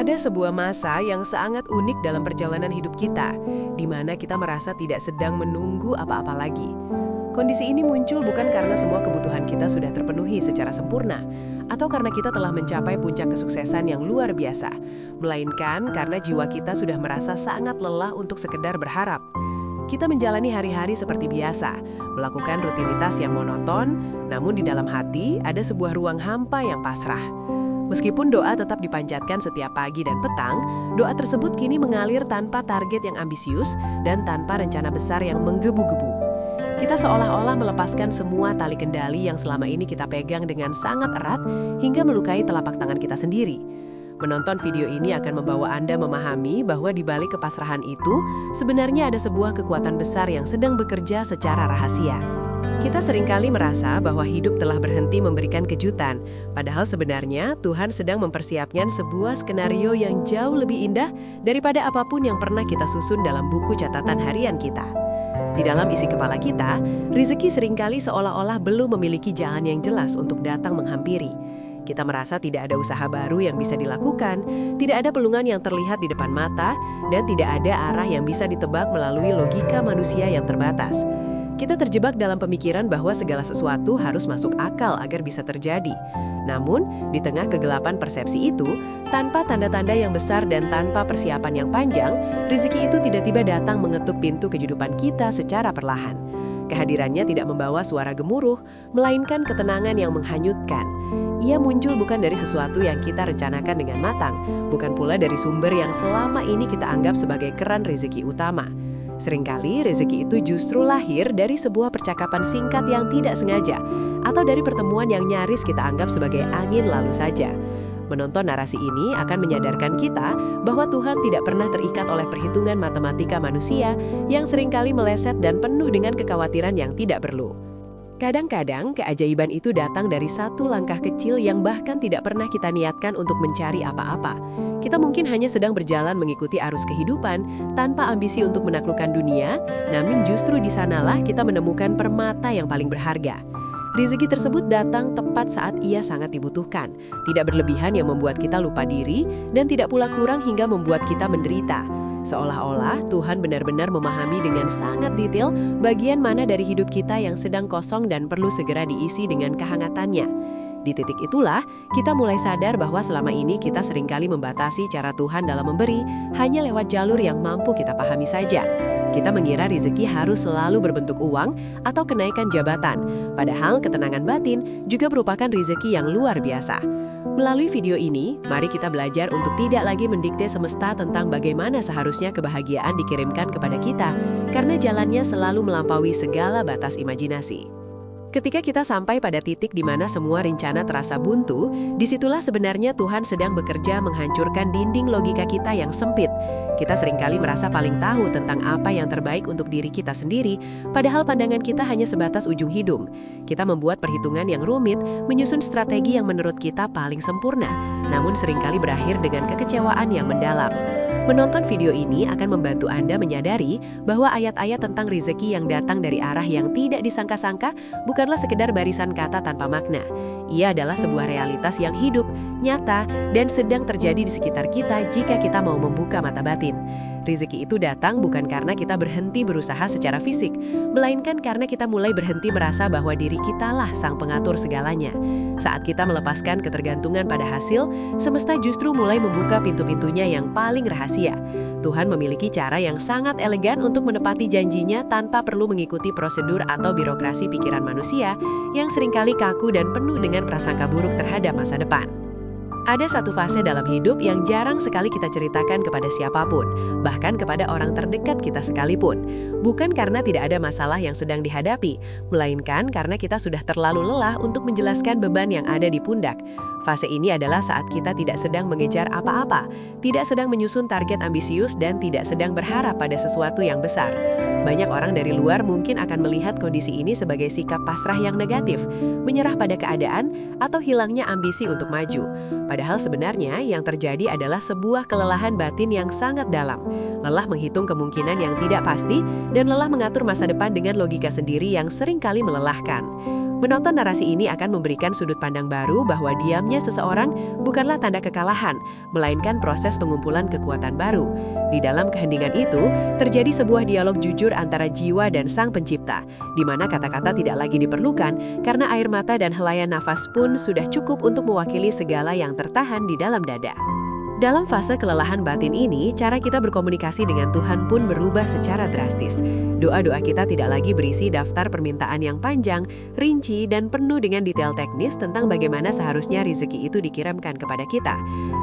Ada sebuah masa yang sangat unik dalam perjalanan hidup kita, di mana kita merasa tidak sedang menunggu apa-apa lagi. Kondisi ini muncul bukan karena semua kebutuhan kita sudah terpenuhi secara sempurna, atau karena kita telah mencapai puncak kesuksesan yang luar biasa, melainkan karena jiwa kita sudah merasa sangat lelah untuk sekedar berharap. Kita menjalani hari-hari seperti biasa, melakukan rutinitas yang monoton, namun di dalam hati ada sebuah ruang hampa yang pasrah. Meskipun doa tetap dipanjatkan setiap pagi dan petang, doa tersebut kini mengalir tanpa target yang ambisius dan tanpa rencana besar yang menggebu-gebu. Kita seolah-olah melepaskan semua tali kendali yang selama ini kita pegang dengan sangat erat hingga melukai telapak tangan kita sendiri. Menonton video ini akan membawa Anda memahami bahwa di balik kepasrahan itu, sebenarnya ada sebuah kekuatan besar yang sedang bekerja secara rahasia. Kita seringkali merasa bahwa hidup telah berhenti memberikan kejutan, padahal sebenarnya Tuhan sedang mempersiapkan sebuah skenario yang jauh lebih indah daripada apapun yang pernah kita susun dalam buku catatan harian kita. Di dalam isi kepala kita, rezeki seringkali seolah-olah belum memiliki jalan yang jelas untuk datang menghampiri. Kita merasa tidak ada usaha baru yang bisa dilakukan, tidak ada peluang yang terlihat di depan mata, dan tidak ada arah yang bisa ditebak melalui logika manusia yang terbatas. Kita terjebak dalam pemikiran bahwa segala sesuatu harus masuk akal agar bisa terjadi. Namun, di tengah kegelapan persepsi itu, tanpa tanda-tanda yang besar dan tanpa persiapan yang panjang, rezeki itu tiba-tiba datang mengetuk pintu kehidupan kita secara perlahan. Kehadirannya tidak membawa suara gemuruh, melainkan ketenangan yang menghanyutkan. Ia muncul bukan dari sesuatu yang kita rencanakan dengan matang, bukan pula dari sumber yang selama ini kita anggap sebagai keran rezeki utama. Seringkali rezeki itu justru lahir dari sebuah percakapan singkat yang tidak sengaja, atau dari pertemuan yang nyaris kita anggap sebagai angin lalu saja. Menonton narasi ini akan menyadarkan kita bahwa Tuhan tidak pernah terikat oleh perhitungan matematika manusia yang seringkali meleset dan penuh dengan kekhawatiran yang tidak perlu. Kadang-kadang keajaiban itu datang dari satu langkah kecil yang bahkan tidak pernah kita niatkan untuk mencari apa-apa. Kita mungkin hanya sedang berjalan mengikuti arus kehidupan tanpa ambisi untuk menaklukkan dunia, namun justru di sanalah kita menemukan permata yang paling berharga. Rezeki tersebut datang tepat saat ia sangat dibutuhkan, tidak berlebihan yang membuat kita lupa diri, dan tidak pula kurang hingga membuat kita menderita. Seolah-olah Tuhan benar-benar memahami dengan sangat detail bagian mana dari hidup kita yang sedang kosong dan perlu segera diisi dengan kehangatannya. Di titik itulah, kita mulai sadar bahwa selama ini kita seringkali membatasi cara Tuhan dalam memberi hanya lewat jalur yang mampu kita pahami saja. Kita mengira rezeki harus selalu berbentuk uang atau kenaikan jabatan, padahal ketenangan batin juga merupakan rezeki yang luar biasa. Melalui video ini, mari kita belajar untuk tidak lagi mendikte semesta tentang bagaimana seharusnya kebahagiaan dikirimkan kepada kita, karena jalannya selalu melampaui segala batas imajinasi. Ketika kita sampai pada titik di mana semua rencana terasa buntu, disitulah sebenarnya Tuhan sedang bekerja menghancurkan dinding logika kita yang sempit. Kita seringkali merasa paling tahu tentang apa yang terbaik untuk diri kita sendiri, padahal pandangan kita hanya sebatas ujung hidung. Kita membuat perhitungan yang rumit, menyusun strategi yang menurut kita paling sempurna, namun seringkali berakhir dengan kekecewaan yang mendalam. Menonton video ini akan membantu Anda menyadari bahwa ayat-ayat tentang rezeki yang datang dari arah yang tidak disangka-sangka bukanlah sekedar barisan kata tanpa makna. Ia adalah sebuah realitas yang hidup, nyata, dan sedang terjadi di sekitar kita jika kita mau membuka mata batin. Rezeki itu datang bukan karena kita berhenti berusaha secara fisik, melainkan karena kita mulai berhenti merasa bahwa diri kitalah sang pengatur segalanya. Saat kita melepaskan ketergantungan pada hasil, semesta justru mulai membuka pintu-pintunya yang paling rahasia. Tuhan memiliki cara yang sangat elegan untuk menepati janjinya tanpa perlu mengikuti prosedur atau birokrasi pikiran manusia yang seringkali kaku dan penuh dengan prasangka buruk terhadap masa depan. Ada satu fase dalam hidup yang jarang sekali kita ceritakan kepada siapapun, bahkan kepada orang terdekat kita sekalipun. Bukan karena tidak ada masalah yang sedang dihadapi, melainkan karena kita sudah terlalu lelah untuk menjelaskan beban yang ada di pundak. Fase ini adalah saat kita tidak sedang mengejar apa-apa, tidak sedang menyusun target ambisius, dan tidak sedang berharap pada sesuatu yang besar. Banyak orang dari luar mungkin akan melihat kondisi ini sebagai sikap pasrah yang negatif, menyerah pada keadaan, atau hilangnya ambisi untuk maju. Padahal sebenarnya yang terjadi adalah sebuah kelelahan batin yang sangat dalam. Lelah menghitung kemungkinan yang tidak pasti, dan lelah mengatur masa depan dengan logika sendiri yang seringkali melelahkan. Menonton narasi ini akan memberikan sudut pandang baru bahwa diamnya seseorang bukanlah tanda kekalahan, melainkan proses pengumpulan kekuatan baru. Di dalam keheningan itu, terjadi sebuah dialog jujur antara jiwa dan Sang Pencipta, di mana kata-kata tidak lagi diperlukan karena air mata dan helayan nafas pun sudah cukup untuk mewakili segala yang tertahan di dalam dada. Dalam fase kelelahan batin ini, cara kita berkomunikasi dengan Tuhan pun berubah secara drastis. Doa-doa kita tidak lagi berisi daftar permintaan yang panjang, rinci, dan penuh dengan detail teknis tentang bagaimana seharusnya rezeki itu dikirimkan kepada kita.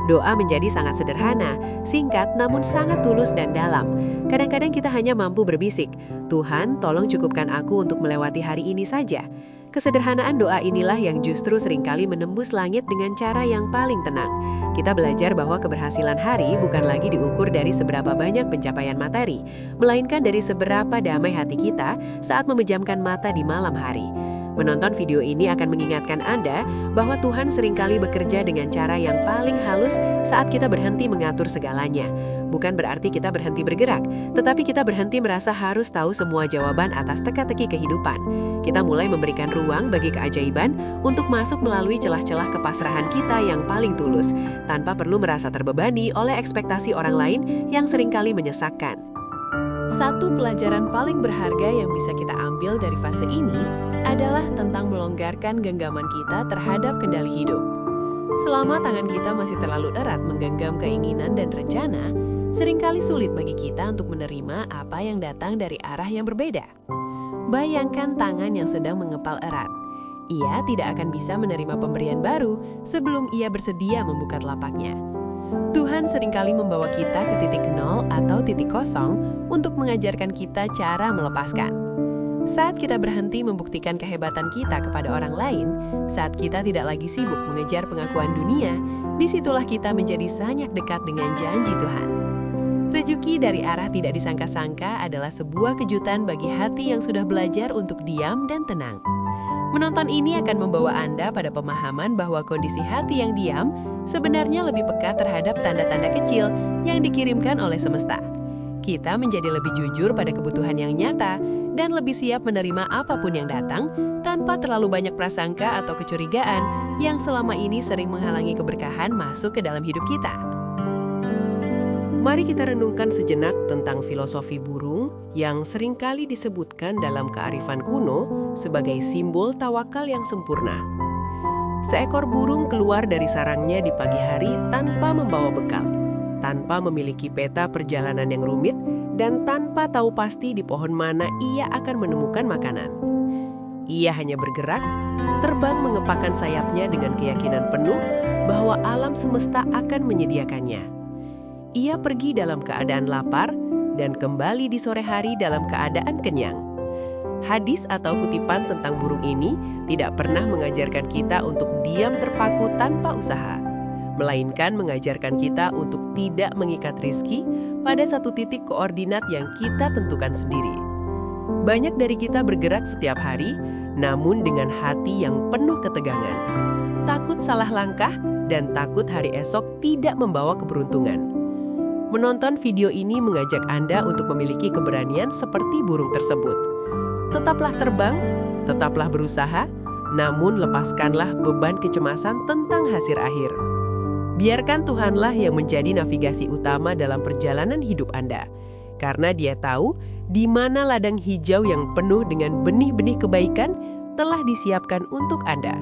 Doa menjadi sangat sederhana, singkat, namun sangat tulus dan dalam. Kadang-kadang kita hanya mampu berbisik, "Tuhan, tolong cukupkan aku untuk melewati hari ini saja." Kesederhanaan doa inilah yang justru seringkali menembus langit dengan cara yang paling tenang. Kita belajar bahwa keberhasilan hari bukan lagi diukur dari seberapa banyak pencapaian materi, melainkan dari seberapa damai hati kita saat memejamkan mata di malam hari. Menonton video ini akan mengingatkan Anda bahwa Tuhan seringkali bekerja dengan cara yang paling halus saat kita berhenti mengatur segalanya. Bukan berarti kita berhenti bergerak, tetapi kita berhenti merasa harus tahu semua jawaban atas teka-teki kehidupan. Kita mulai memberikan ruang bagi keajaiban untuk masuk melalui celah-celah kepasrahan kita yang paling tulus, tanpa perlu merasa terbebani oleh ekspektasi orang lain yang seringkali menyesakkan. Satu pelajaran paling berharga yang bisa kita ambil dari fase ini adalah tentang melonggarkan genggaman kita terhadap kendali hidup. Selama tangan kita masih terlalu erat menggenggam keinginan dan rencana, seringkali sulit bagi kita untuk menerima apa yang datang dari arah yang berbeda. Bayangkan tangan yang sedang mengepal erat. Ia tidak akan bisa menerima pemberian baru sebelum ia bersedia membuka telapaknya. Tuhan seringkali membawa kita ke titik nol atau titik kosong untuk mengajarkan kita cara melepaskan. Saat kita berhenti membuktikan kehebatan kita kepada orang lain, saat kita tidak lagi sibuk mengejar pengakuan dunia, disitulah kita menjadi sangat dekat dengan janji Tuhan. Rezeki dari arah tidak disangka-sangka adalah sebuah kejutan bagi hati yang sudah belajar untuk diam dan tenang. Menonton ini akan membawa Anda pada pemahaman bahwa kondisi hati yang diam sebenarnya lebih peka terhadap tanda-tanda kecil yang dikirimkan oleh semesta. Kita menjadi lebih jujur pada kebutuhan yang nyata dan lebih siap menerima apapun yang datang tanpa terlalu banyak prasangka atau kecurigaan yang selama ini sering menghalangi keberkahan masuk ke dalam hidup kita. Mari kita renungkan sejenak tentang filosofi burung yang seringkali disebutkan dalam kearifan kuno sebagai simbol tawakal yang sempurna. Seekor burung keluar dari sarangnya di pagi hari tanpa membawa bekal, tanpa memiliki peta perjalanan yang rumit, dan tanpa tahu pasti di pohon mana ia akan menemukan makanan. Ia hanya bergerak, terbang mengepakkan sayapnya dengan keyakinan penuh bahwa alam semesta akan menyediakannya. Ia pergi dalam keadaan lapar dan kembali di sore hari dalam keadaan kenyang. Hadis atau kutipan tentang burung ini tidak pernah mengajarkan kita untuk diam terpaku tanpa usaha, melainkan mengajarkan kita untuk tidak mengikat rizki pada satu titik koordinat yang kita tentukan sendiri. Banyak dari kita bergerak setiap hari, namun dengan hati yang penuh ketegangan. Takut salah langkah dan takut hari esok tidak membawa keberuntungan. Menonton video ini mengajak Anda untuk memiliki keberanian seperti burung tersebut. Tetaplah terbang, tetaplah berusaha, namun lepaskanlah beban kecemasan tentang hasil akhir. Biarkan Tuhanlah yang menjadi navigasi utama dalam perjalanan hidup Anda, karena Dia tahu di mana ladang hijau yang penuh dengan benih-benih kebaikan telah disiapkan untuk Anda.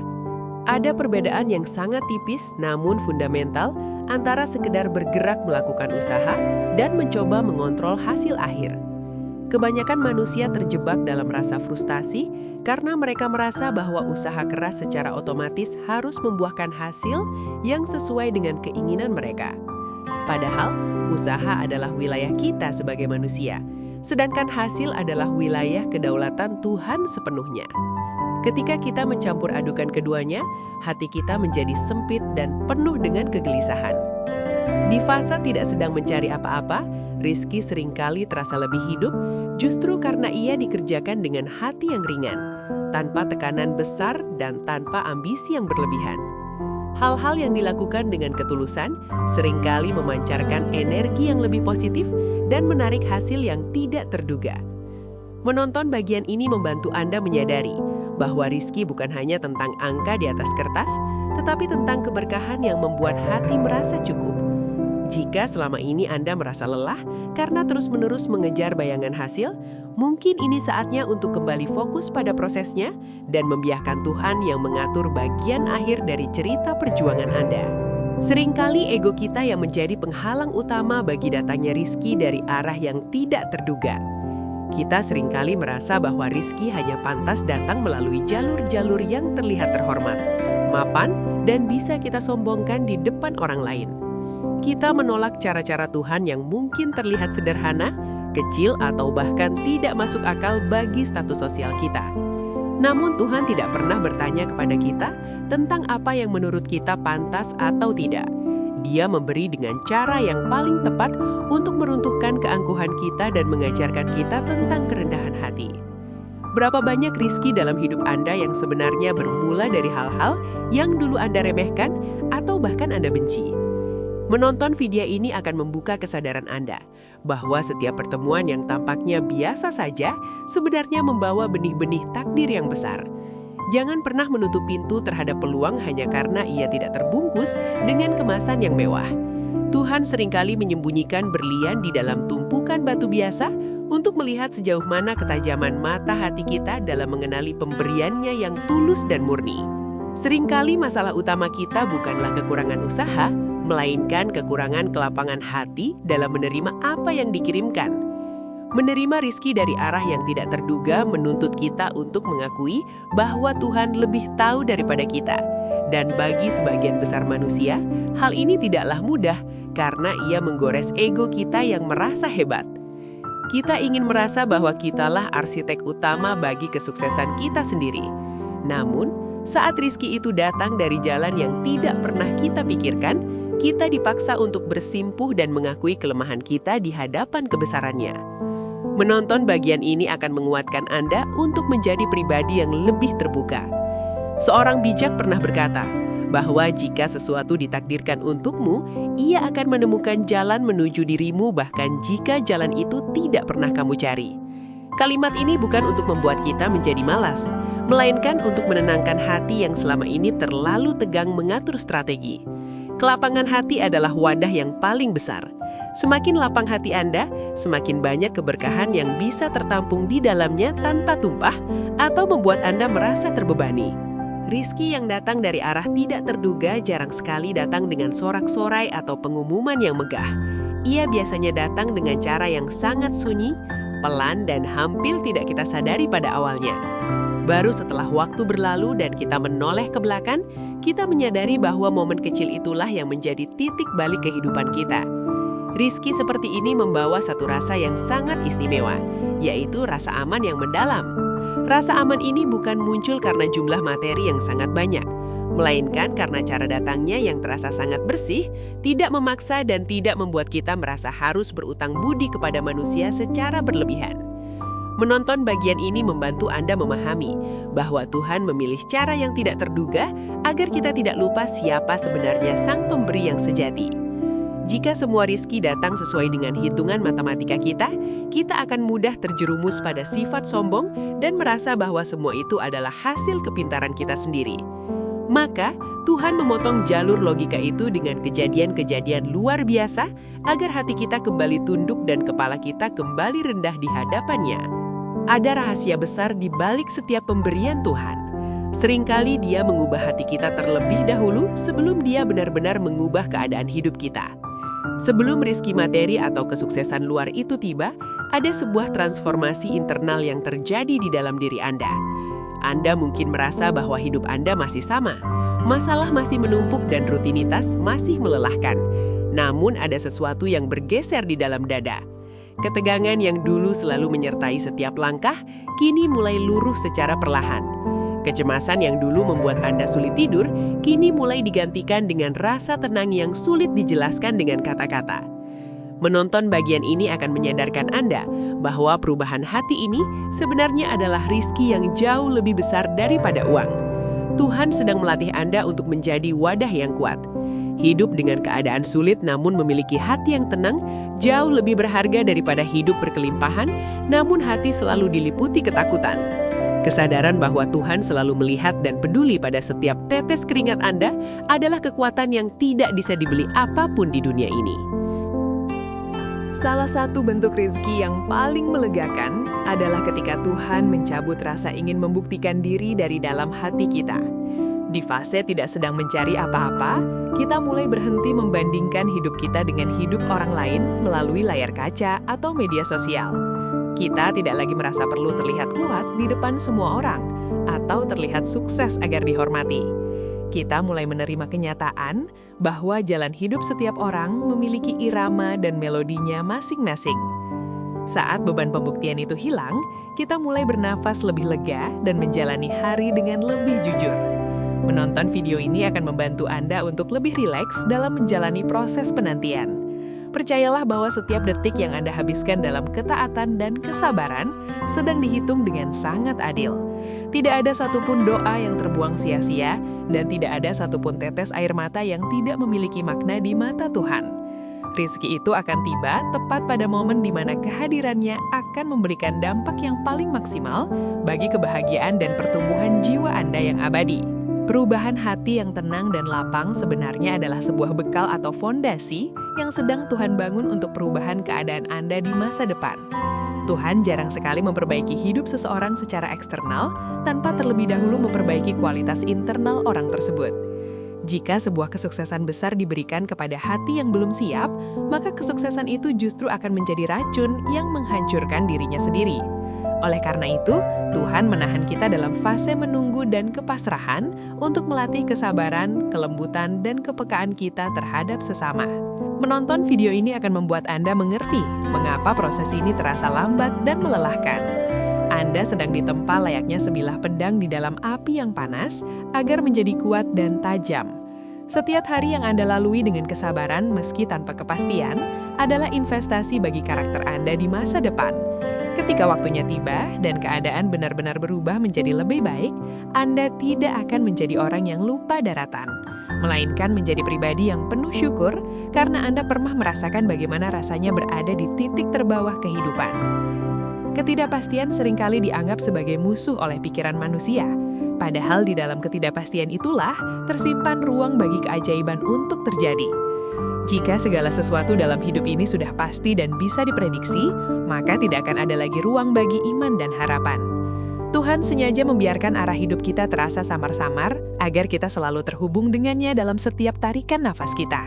Ada perbedaan yang sangat tipis namun fundamental antara sekedar bergerak melakukan usaha dan mencoba mengontrol hasil akhir. Kebanyakan manusia terjebak dalam rasa frustasi karena mereka merasa bahwa usaha keras secara otomatis harus membuahkan hasil yang sesuai dengan keinginan mereka. Padahal, usaha adalah wilayah kita sebagai manusia, sedangkan hasil adalah wilayah kedaulatan Tuhan sepenuhnya. Ketika kita mencampur adukan keduanya, hati kita menjadi sempit dan penuh dengan kegelisahan. Di fase tidak sedang mencari apa-apa, rizki seringkali terasa lebih hidup, justru karena ia dikerjakan dengan hati yang ringan, tanpa tekanan besar dan tanpa ambisi yang berlebihan. Hal-hal yang dilakukan dengan ketulusan seringkali memancarkan energi yang lebih positif dan menarik hasil yang tidak terduga. Menonton bagian ini membantu Anda menyadari bahwa rizki bukan hanya tentang angka di atas kertas, tetapi tentang keberkahan yang membuat hati merasa cukup. Jika selama ini Anda merasa lelah karena terus-menerus mengejar bayangan hasil, mungkin ini saatnya untuk kembali fokus pada prosesnya dan membiarkan Tuhan yang mengatur bagian akhir dari cerita perjuangan Anda. Seringkali ego kita yang menjadi penghalang utama bagi datangnya rizki dari arah yang tidak terduga. Kita seringkali merasa bahwa rizki hanya pantas datang melalui jalur-jalur yang terlihat terhormat, mapan, dan bisa kita sombongkan di depan orang lain. Kita menolak cara-cara Tuhan yang mungkin terlihat sederhana, kecil, atau bahkan tidak masuk akal bagi status sosial kita. Namun Tuhan tidak pernah bertanya kepada kita tentang apa yang menurut kita pantas atau tidak. Dia memberi dengan cara yang paling tepat untuk meruntuhkan keangkuhan kita dan mengajarkan kita tentang kerendahan hati. Berapa banyak rizki dalam hidup Anda yang sebenarnya bermula dari hal-hal yang dulu Anda remehkan atau bahkan Anda benci? Menonton video ini akan membuka kesadaran Anda bahwa setiap pertemuan yang tampaknya biasa saja sebenarnya membawa benih-benih takdir yang besar. Jangan pernah menutup pintu terhadap peluang hanya karena ia tidak terbungkus dengan kemasan yang mewah. Tuhan seringkali menyembunyikan berlian di dalam tumpukan batu biasa untuk melihat sejauh mana ketajaman mata hati kita dalam mengenali pemberiannya yang tulus dan murni. Seringkali masalah utama kita bukanlah kekurangan usaha, melainkan kekurangan kelapangan hati dalam menerima apa yang dikirimkan. Menerima rizki dari arah yang tidak terduga menuntut kita untuk mengakui bahwa Tuhan lebih tahu daripada kita. Dan bagi sebagian besar manusia, hal ini tidaklah mudah karena ia menggores ego kita yang merasa hebat. Kita ingin merasa bahwa kitalah arsitek utama bagi kesuksesan kita sendiri. Namun, saat rizki itu datang dari jalan yang tidak pernah kita pikirkan, kita dipaksa untuk bersimpuh dan mengakui kelemahan kita di hadapan kebesarannya. Menonton bagian ini akan menguatkan Anda untuk menjadi pribadi yang lebih terbuka. Seorang bijak pernah berkata bahwa jika sesuatu ditakdirkan untukmu, ia akan menemukan jalan menuju dirimu bahkan jika jalan itu tidak pernah kamu cari. Kalimat ini bukan untuk membuat kita menjadi malas, melainkan untuk menenangkan hati yang selama ini terlalu tegang mengatur strategi. Kelapangan hati adalah wadah yang paling besar. Semakin lapang hati Anda, semakin banyak keberkahan yang bisa tertampung di dalamnya tanpa tumpah atau membuat Anda merasa terbebani. Rizki yang datang dari arah tidak terduga jarang sekali datang dengan sorak-sorai atau pengumuman yang megah. Ia biasanya datang dengan cara yang sangat sunyi, pelan, dan hampir tidak kita sadari pada awalnya. Baru setelah waktu berlalu dan kita menoleh ke belakang, kita menyadari bahwa momen kecil itulah yang menjadi titik balik kehidupan kita. Rizki seperti ini membawa satu rasa yang sangat istimewa, yaitu rasa aman yang mendalam. Rasa aman ini bukan muncul karena jumlah materi yang sangat banyak, melainkan karena cara datangnya yang terasa sangat bersih, tidak memaksa dan tidak membuat kita merasa harus berutang budi kepada manusia secara berlebihan. Menonton bagian ini membantu Anda memahami bahwa Tuhan memilih cara yang tidak terduga agar kita tidak lupa siapa sebenarnya Sang Pemberi yang sejati. Jika semua rizki datang sesuai dengan hitungan matematika kita akan mudah terjerumus pada sifat sombong dan merasa bahwa semua itu adalah hasil kepintaran kita sendiri. Maka, Tuhan memotong jalur logika itu dengan kejadian-kejadian luar biasa agar hati kita kembali tunduk dan kepala kita kembali rendah di hadapannya. Ada rahasia besar di balik setiap pemberian Tuhan. Seringkali Dia mengubah hati kita terlebih dahulu sebelum Dia benar-benar mengubah keadaan hidup kita. Sebelum rizki materi atau kesuksesan luar itu tiba, ada sebuah transformasi internal yang terjadi di dalam diri Anda. Anda mungkin merasa bahwa hidup Anda masih sama, masalah masih menumpuk dan rutinitas masih melelahkan. Namun ada sesuatu yang bergeser di dalam dada. Ketegangan yang dulu selalu menyertai setiap langkah, kini mulai luruh secara perlahan. Kecemasan yang dulu membuat Anda sulit tidur, kini mulai digantikan dengan rasa tenang yang sulit dijelaskan dengan kata-kata. Menonton bagian ini akan menyadarkan Anda bahwa perubahan hati ini sebenarnya adalah rizki yang jauh lebih besar daripada uang. Tuhan sedang melatih Anda untuk menjadi wadah yang kuat. Hidup dengan keadaan sulit namun memiliki hati yang tenang jauh lebih berharga daripada hidup berkelimpahan namun hati selalu diliputi ketakutan. Kesadaran bahwa Tuhan selalu melihat dan peduli pada setiap tetes keringat Anda adalah kekuatan yang tidak bisa dibeli apapun di dunia ini. Salah satu bentuk rezeki yang paling melegakan adalah ketika Tuhan mencabut rasa ingin membuktikan diri dari dalam hati kita. Di fase tidak sedang mencari apa-apa, kita mulai berhenti membandingkan hidup kita dengan hidup orang lain melalui layar kaca atau media sosial. Kita tidak lagi merasa perlu terlihat kuat di depan semua orang, atau terlihat sukses agar dihormati. Kita mulai menerima kenyataan bahwa jalan hidup setiap orang memiliki irama dan melodinya masing-masing. Saat beban pembuktian itu hilang, kita mulai bernafas lebih lega dan menjalani hari dengan lebih jujur. Menonton video ini akan membantu Anda untuk lebih rileks dalam menjalani proses penantian. Percayalah bahwa setiap detik yang Anda habiskan dalam ketaatan dan kesabaran sedang dihitung dengan sangat adil. Tidak ada satupun doa yang terbuang sia-sia, dan tidak ada satupun tetes air mata yang tidak memiliki makna di mata Tuhan. Rizki itu akan tiba tepat pada momen di mana kehadirannya akan memberikan dampak yang paling maksimal bagi kebahagiaan dan pertumbuhan jiwa Anda yang abadi. Perubahan hati yang tenang dan lapang sebenarnya adalah sebuah bekal atau fondasi yang sedang Tuhan bangun untuk perubahan keadaan Anda di masa depan. Tuhan jarang sekali memperbaiki hidup seseorang secara eksternal tanpa terlebih dahulu memperbaiki kualitas internal orang tersebut. Jika sebuah kesuksesan besar diberikan kepada hati yang belum siap, maka kesuksesan itu justru akan menjadi racun yang menghancurkan dirinya sendiri. Oleh karena itu, Tuhan menahan kita dalam fase menunggu dan kepasrahan untuk melatih kesabaran, kelembutan, dan kepekaan kita terhadap sesama. Menonton video ini akan membuat Anda mengerti mengapa proses ini terasa lambat dan melelahkan. Anda sedang ditempa layaknya sebilah pedang di dalam api yang panas agar menjadi kuat dan tajam. Setiap hari yang Anda lalui dengan kesabaran meski tanpa kepastian adalah investasi bagi karakter Anda di masa depan. Ketika waktunya tiba dan keadaan benar-benar berubah menjadi lebih baik, Anda tidak akan menjadi orang yang lupa daratan, melainkan menjadi pribadi yang penuh syukur karena Anda pernah merasakan bagaimana rasanya berada di titik terbawah kehidupan. Ketidakpastian seringkali dianggap sebagai musuh oleh pikiran manusia, padahal di dalam ketidakpastian itulah tersimpan ruang bagi keajaiban untuk terjadi. Jika segala sesuatu dalam hidup ini sudah pasti dan bisa diprediksi, maka tidak akan ada lagi ruang bagi iman dan harapan. Tuhan sengaja membiarkan arah hidup kita terasa samar-samar agar kita selalu terhubung dengannya dalam setiap tarikan nafas kita.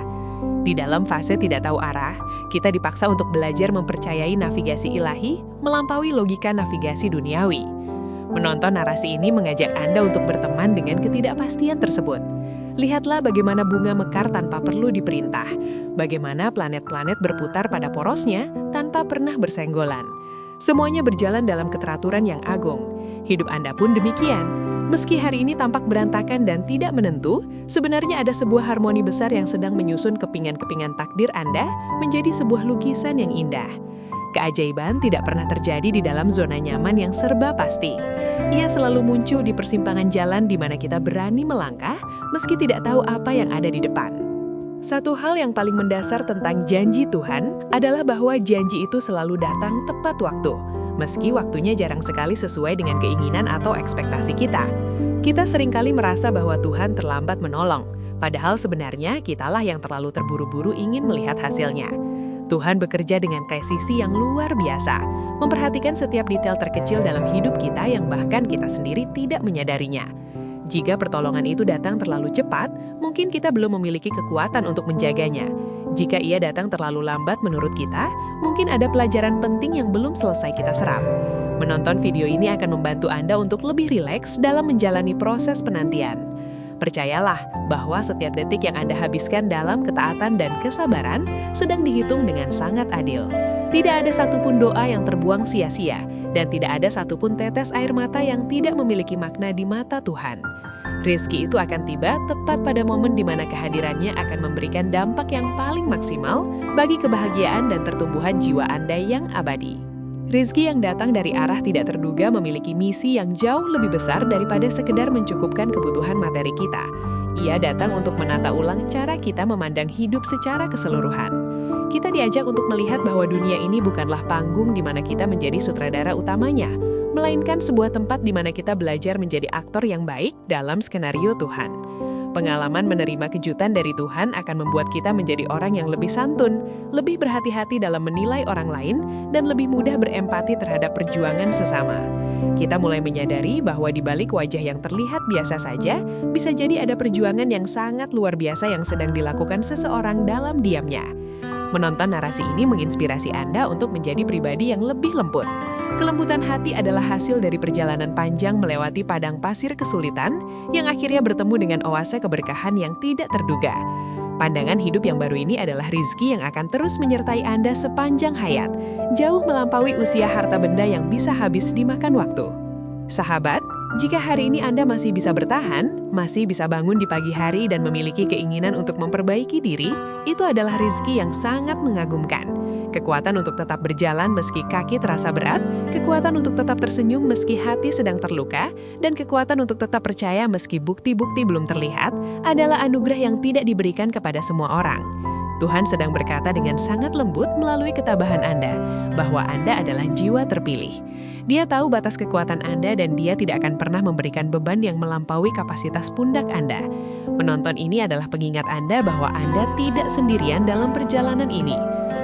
Di dalam fase tidak tahu arah, kita dipaksa untuk belajar mempercayai navigasi ilahi melampaui logika navigasi duniawi. Menonton narasi ini mengajak Anda untuk berteman dengan ketidakpastian tersebut. Lihatlah bagaimana bunga mekar tanpa perlu diperintah, bagaimana planet-planet berputar pada porosnya tanpa pernah bersenggolan. Semuanya berjalan dalam keteraturan yang agung. Hidup Anda pun demikian. Meski hari ini tampak berantakan dan tidak menentu, sebenarnya ada sebuah harmoni besar yang sedang menyusun kepingan-kepingan takdir Anda menjadi sebuah lukisan yang indah. Keajaiban tidak pernah terjadi di dalam zona nyaman yang serba pasti. Ia selalu muncul di persimpangan jalan di mana kita berani melangkah, meski tidak tahu apa yang ada di depan. Satu hal yang paling mendasar tentang janji Tuhan adalah bahwa janji itu selalu datang tepat waktu, meski waktunya jarang sekali sesuai dengan keinginan atau ekspektasi kita. Kita seringkali merasa bahwa Tuhan terlambat menolong, padahal sebenarnya kitalah yang terlalu terburu-buru ingin melihat hasilnya. Tuhan bekerja dengan presisi yang luar biasa, memperhatikan setiap detail terkecil dalam hidup kita yang bahkan kita sendiri tidak menyadarinya. Jika pertolongan itu datang terlalu cepat, mungkin kita belum memiliki kekuatan untuk menjaganya. Jika ia datang terlalu lambat menurut kita, mungkin ada pelajaran penting yang belum selesai kita serap. Menonton video ini akan membantu Anda untuk lebih rileks dalam menjalani proses penantian. Percayalah bahwa setiap detik yang Anda habiskan dalam ketaatan dan kesabaran sedang dihitung dengan sangat adil. Tidak ada satupun doa yang terbuang sia-sia, dan tidak ada satupun tetes air mata yang tidak memiliki makna di mata Tuhan. Rizki itu akan tiba tepat pada momen di mana kehadirannya akan memberikan dampak yang paling maksimal bagi kebahagiaan dan pertumbuhan jiwa Anda yang abadi. Rizki yang datang dari arah tidak terduga memiliki misi yang jauh lebih besar daripada sekedar mencukupkan kebutuhan materi kita. Ia datang untuk menata ulang cara kita memandang hidup secara keseluruhan. Kita diajak untuk melihat bahwa dunia ini bukanlah panggung di mana kita menjadi sutradara utamanya, melainkan sebuah tempat di mana kita belajar menjadi aktor yang baik dalam skenario Tuhan. Pengalaman menerima kejutan dari Tuhan akan membuat kita menjadi orang yang lebih santun, lebih berhati-hati dalam menilai orang lain, dan lebih mudah berempati terhadap perjuangan sesama. Kita mulai menyadari bahwa di balik wajah yang terlihat biasa saja, bisa jadi ada perjuangan yang sangat luar biasa yang sedang dilakukan seseorang dalam diamnya. Menonton narasi ini menginspirasi Anda untuk menjadi pribadi yang lebih lembut. Kelembutan hati adalah hasil dari perjalanan panjang melewati padang pasir kesulitan yang akhirnya bertemu dengan oase keberkahan yang tidak terduga. Pandangan hidup yang baru ini adalah rizki yang akan terus menyertai Anda sepanjang hayat, jauh melampaui usia harta benda yang bisa habis dimakan waktu. Sahabat, jika hari ini Anda masih bisa bertahan, masih bisa bangun di pagi hari dan memiliki keinginan untuk memperbaiki diri, itu adalah rizki yang sangat mengagumkan. Kekuatan untuk tetap berjalan meski kaki terasa berat, kekuatan untuk tetap tersenyum meski hati sedang terluka, dan kekuatan untuk tetap percaya meski bukti-bukti belum terlihat, adalah anugerah yang tidak diberikan kepada semua orang. Tuhan sedang berkata dengan sangat lembut melalui ketabahan Anda, bahwa Anda adalah jiwa terpilih. Dia tahu batas kekuatan Anda dan Dia tidak akan pernah memberikan beban yang melampaui kapasitas pundak Anda. Menonton ini adalah pengingat Anda bahwa Anda tidak sendirian dalam perjalanan ini.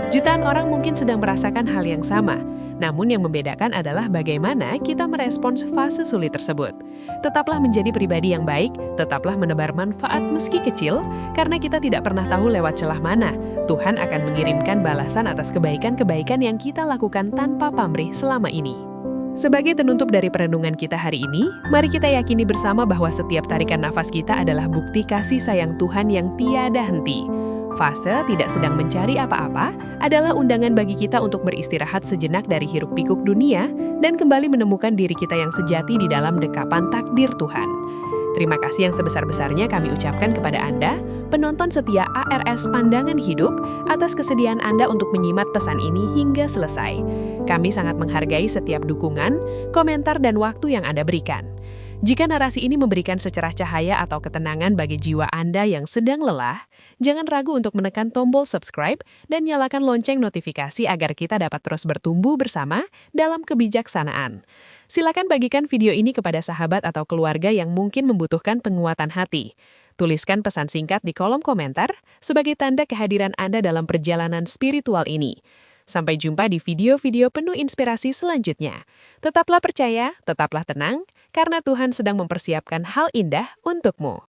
Jutaan orang mungkin sedang merasakan hal yang sama, namun yang membedakan adalah bagaimana kita merespons fase sulit tersebut. Tetaplah menjadi pribadi yang baik, tetaplah menebar manfaat meski kecil, karena kita tidak pernah tahu lewat celah mana Tuhan akan mengirimkan balasan atas kebaikan-kebaikan yang kita lakukan tanpa pamrih selama ini. Sebagai penutup dari perenungan kita hari ini, mari kita yakini bersama bahwa setiap tarikan nafas kita adalah bukti kasih sayang Tuhan yang tiada henti. Fase tidak sedang mencari apa-apa adalah undangan bagi kita untuk beristirahat sejenak dari hiruk-pikuk dunia dan kembali menemukan diri kita yang sejati di dalam dekapan takdir Tuhan. Terima kasih yang sebesar-besarnya kami ucapkan kepada Anda, penonton setia ARS Pandangan Hidup, atas kesediaan Anda untuk menyimak pesan ini hingga selesai. Kami sangat menghargai setiap dukungan, komentar, dan waktu yang Anda berikan. Jika narasi ini memberikan secerah cahaya atau ketenangan bagi jiwa Anda yang sedang lelah, jangan ragu untuk menekan tombol subscribe dan nyalakan lonceng notifikasi agar kita dapat terus bertumbuh bersama dalam kebijaksanaan. Silakan bagikan video ini kepada sahabat atau keluarga yang mungkin membutuhkan penguatan hati. Tuliskan pesan singkat di kolom komentar sebagai tanda kehadiran Anda dalam perjalanan spiritual ini. Sampai jumpa di video-video penuh inspirasi selanjutnya. Tetaplah percaya, tetaplah tenang, karena Tuhan sedang mempersiapkan hal indah untukmu.